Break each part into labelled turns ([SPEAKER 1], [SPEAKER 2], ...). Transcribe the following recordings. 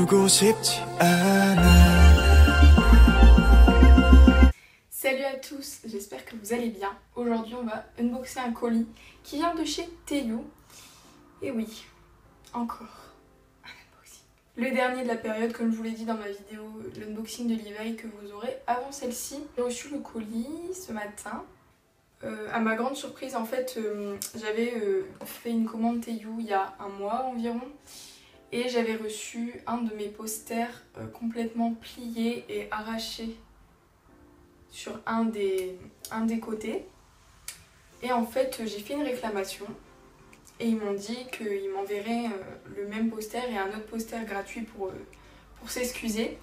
[SPEAKER 1] 보고 싶지 않아.
[SPEAKER 2] Salut à tous, j'espère que vous allez bien. Aujourd'hui on va unboxer un colis qui vient de chez Tayou. Et oui, encore un unboxing. Le dernier de la période, comme je vous l'ai dit dans ma vidéo, l'unboxing de Levi's que vous aurez avant celle-ci. J'ai reçu le colis ce matin. À ma grande surprise, en fait, j'avais fait une commande Tayou il y a un mois environ. Et j'avais reçu un de mes posters complètement plié et arraché sur un des côtés. Et en fait j'ai fait une réclamation et ils m'ont dit qu'ils m'enverraient le même poster et un autre poster gratuit pour s'excuser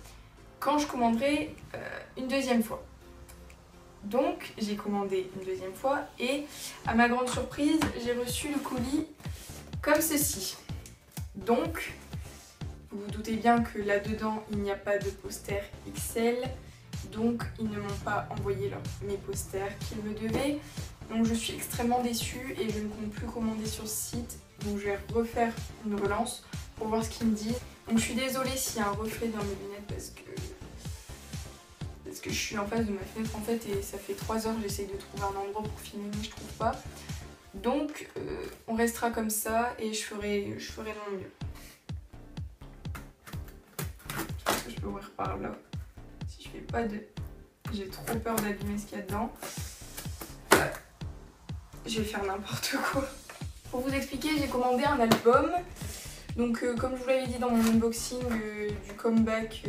[SPEAKER 2] quand je commanderai une deuxième fois. Donc j'ai commandé une deuxième fois et à ma grande surprise j'ai reçu le colis comme ceci. Donc vous vous doutez bien que là-dedans il n'y a pas de poster XL. Donc ils ne m'ont pas envoyé mes posters qu'ils me devaient. Donc je suis extrêmement déçue et je ne compte plus commander sur ce site. Donc je vais refaire une relance pour voir ce qu'ils me disent. Donc je suis désolée s'il y a un reflet dans mes lunettes parce que je suis en face de ma fenêtre en fait et ça fait 3 heures que j'essaye de trouver un endroit pour filmer mais je trouve pas. Donc on restera comme ça et je ferai de mon mieux. Je pense que je peux ouvrir par là. Je fais pas de... J'ai trop peur d'abîmer ce qu'il y a dedans. Je vais faire n'importe quoi. Pour vous expliquer, j'ai commandé un album. Donc comme je vous l'avais dit dans mon unboxing du comeback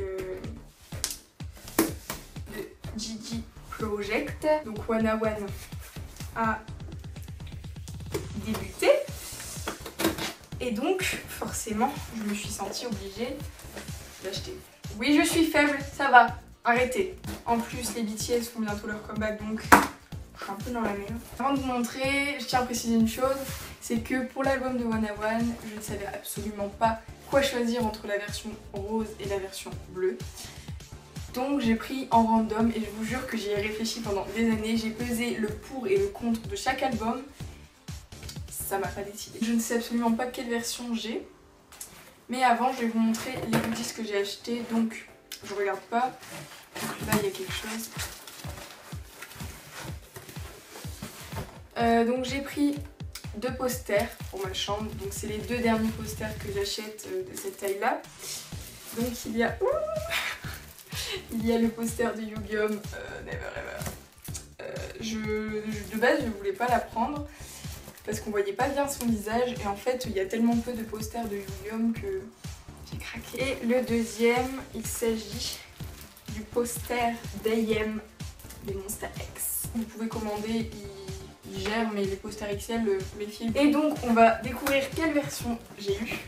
[SPEAKER 2] de Gigi Project. Donc Wanna One a débuté. Et donc forcément, je me suis sentie obligée d'acheter. Oui, je suis faible, ça va. Arrêtez. En plus, les BTS font bientôt leur comeback, donc je suis un peu dans la merde. Avant de vous montrer, je tiens à préciser une chose, c'est que pour l'album de Wanna One, je ne savais absolument pas quoi choisir entre la version rose et la version bleue. Donc j'ai pris en random et je vous jure que j'y ai réfléchi pendant des années. J'ai pesé le pour et le contre de chaque album. Ça m'a pas décidé. Je ne sais absolument pas quelle version j'ai. Mais avant, je vais vous montrer les goodies que j'ai achetés. Donc je regarde pas. Donc là il y a quelque chose. Donc j'ai pris 2 posters pour ma chambre. Donc c'est les 2 derniers posters que j'achète de cette taille là. Donc il y a il y a le poster de Yugyeom, Never Ever. De base je voulais pas la prendre parce qu'on voyait pas bien son visage et en fait il y a tellement peu de posters de Yugyeom que j'ai craqué. Et le deuxième, il s'agit du poster d'AM des Monsta X. Vous pouvez commander, il gère, mais les posters XL, méfiez. Et donc on va découvrir quelle version j'ai eu.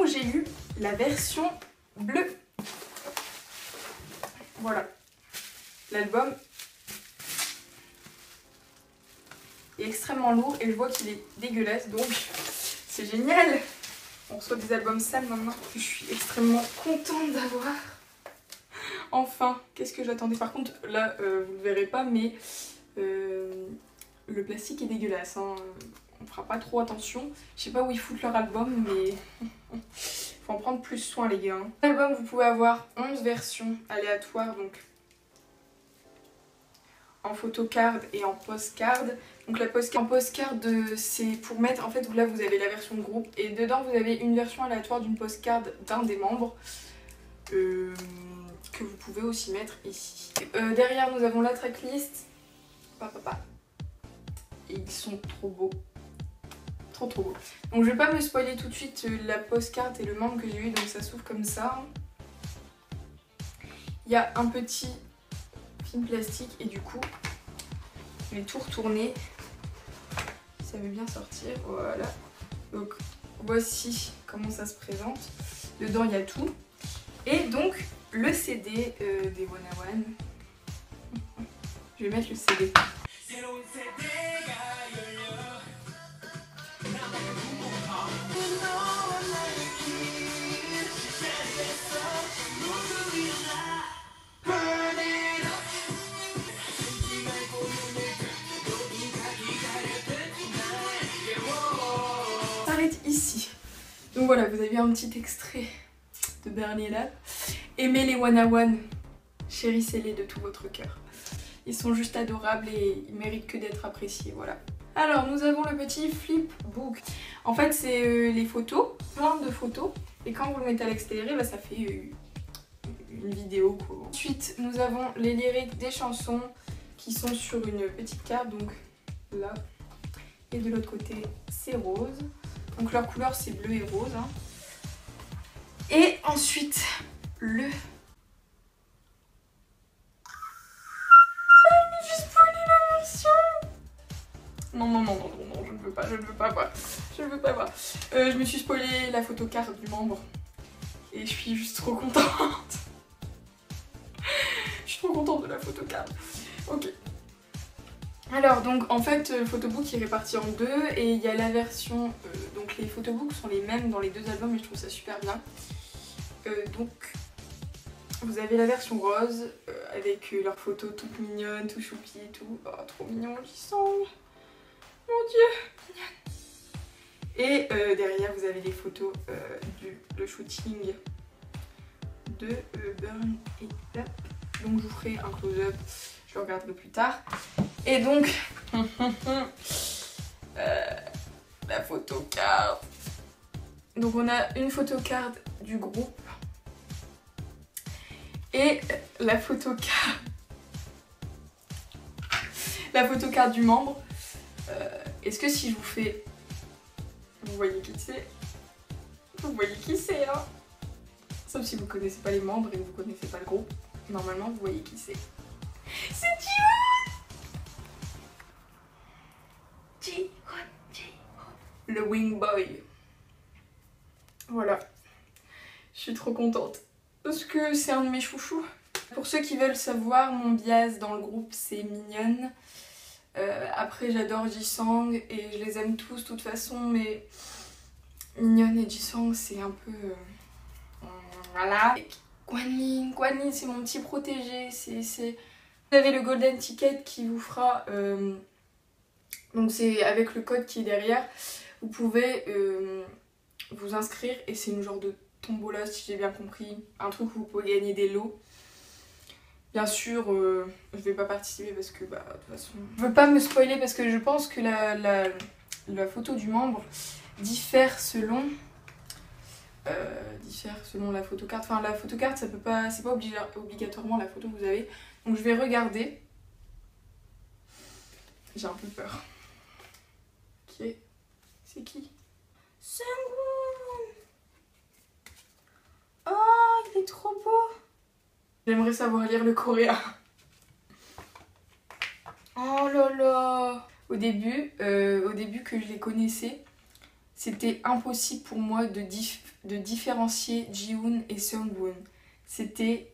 [SPEAKER 2] J'ai eu la version bleue. Voilà. L'album est extrêmement lourd et je vois qu'il est dégueulasse, donc c'est génial. On reçoit des albums sales maintenant que je suis extrêmement contente d'avoir. Enfin, qu'est-ce que j'attendais? Par contre, là, vous ne le verrez pas, mais le plastique est dégueulasse. Hein. On fera pas trop attention. Je sais pas où ils foutent leur album, mais faut en prendre plus soin, les gars. L'album, vous pouvez avoir 11 versions aléatoires, donc en photocard et en postcard. Donc la postcard, en postcard c'est pour mettre, en fait là vous avez la version groupe et dedans vous avez une version aléatoire d'une postcard d'un des membres que vous pouvez aussi mettre ici. Derrière nous avons la tracklist. Et ils sont trop beaux. Trop beaux. Donc je vais pas me spoiler tout de suite la postcard et le membre que j'ai eu, donc ça s'ouvre comme ça. Il y a un petit film plastique et du coup je vais tout retourner. Ça veut bien sortir, voilà. Donc voici comment ça se présente. Dedans il y a tout. Et donc le CD des Wanna One. Je vais mettre le CD. Ici. Donc voilà, vous avez un petit extrait de Bernie là. Aimez les one-à-one, chérissez-les de tout votre cœur. Ils sont juste adorables et ils méritent que d'être appréciés, voilà. Alors nous avons le petit flipbook. En fait c'est les photos, plein de photos. Et quand vous le mettez à l'extérieur, bah, ça fait une vidéo quoi. Ensuite nous avons les lyrics des chansons qui sont sur une petite carte, donc là. Et de l'autre côté c'est rose. Donc leur couleur c'est bleu et rose. Hein. Et ensuite le... Non, je ne veux pas, je ne veux pas voir. Je ne veux pas voir. Je me suis spoilé la photocarte du membre. Et je suis juste trop contente. Je suis trop contente de la photocarte. Ok. Alors, donc en fait, le photobook est réparti en deux. Et il y a la version... donc les photobooks sont les mêmes dans les deux albums et je trouve ça super bien. Donc, vous avez la version rose avec leurs photos toutes mignonnes, tout choupi et tout. Oh, trop mignon, j'y sens. Mon dieu! Et derrière vous avez les photos le shooting de Burn et Up. Donc je vous ferai un close-up, je le regarderai plus tard. Et donc la photocard. Donc on a une photocard du groupe et la photocard du membre. Est-ce que si je vous fais... Vous voyez qui c'est? Vous voyez qui c'est, hein? Sauf si vous connaissez pas les membres et que vous connaissez pas le groupe. Normalement, vous voyez qui c'est. C'est Jiwon! Le Wing Boy. Voilà. Je suis trop contente. Parce que c'est un de mes chouchous. Pour ceux qui veulent savoir, mon bias dans le groupe, c'est Mignonne. Après j'adore Jisung et je les aime tous de toute façon, mais Mignonne et Jisung c'est un peu... voilà. Guanlin c'est mon petit protégé, Vous avez le golden ticket qui vous fera... donc c'est avec le code qui est derrière, vous pouvez vous inscrire et c'est une genre de tombola si j'ai bien compris, un truc où vous pouvez gagner des lots. Bien sûr, je vais pas participer parce que, bah, de toute façon... Je veux pas me spoiler parce que je pense que la photo du membre diffère selon la photocarte. Enfin, la photocarte, ça peut pas... C'est pas obligatoirement la photo que vous avez. Donc je vais regarder. J'ai un peu peur. Ok. C'est qui? Seungwoon! Oh, il est trop beau! J'aimerais savoir lire le coréen. Oh là là! Au début que je les connaissais, c'était impossible pour moi de différencier Jiwoon et Seungwoon. C'était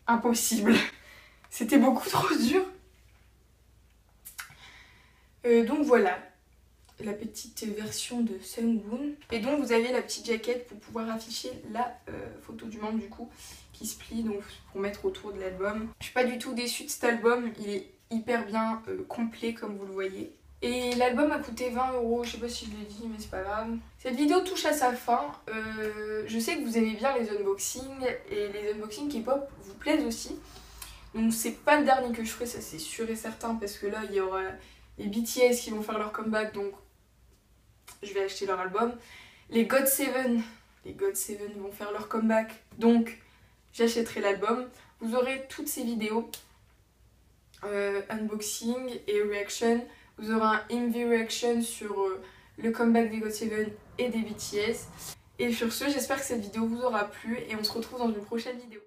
[SPEAKER 2] impossible. C'était beaucoup trop dur. Donc voilà, la petite version de Seungwoon. Et donc vous avez la petite jaquette pour pouvoir afficher la photo du membre du coup, qui se plie donc pour mettre autour de l'album. Je suis pas du tout déçue de cet album, il est hyper bien complet comme vous le voyez. Et l'album a coûté 20 €, je sais pas si je l'ai dit mais c'est pas grave. Cette vidéo touche à sa fin, je sais que vous aimez bien les unboxings et les unboxings K-pop vous plaisent aussi. Donc c'est pas le dernier que je ferai, ça c'est sûr et certain parce que là il y aura les BTS qui vont faire leur comeback donc je vais acheter leur album. Les GOT7 vont faire leur comeback donc j'achèterai l'album. Vous aurez toutes ces vidéos, unboxing et reaction. Vous aurez un MV reaction sur le comeback des GOT7 et des BTS. Et sur ce, j'espère que cette vidéo vous aura plu et on se retrouve dans une prochaine vidéo.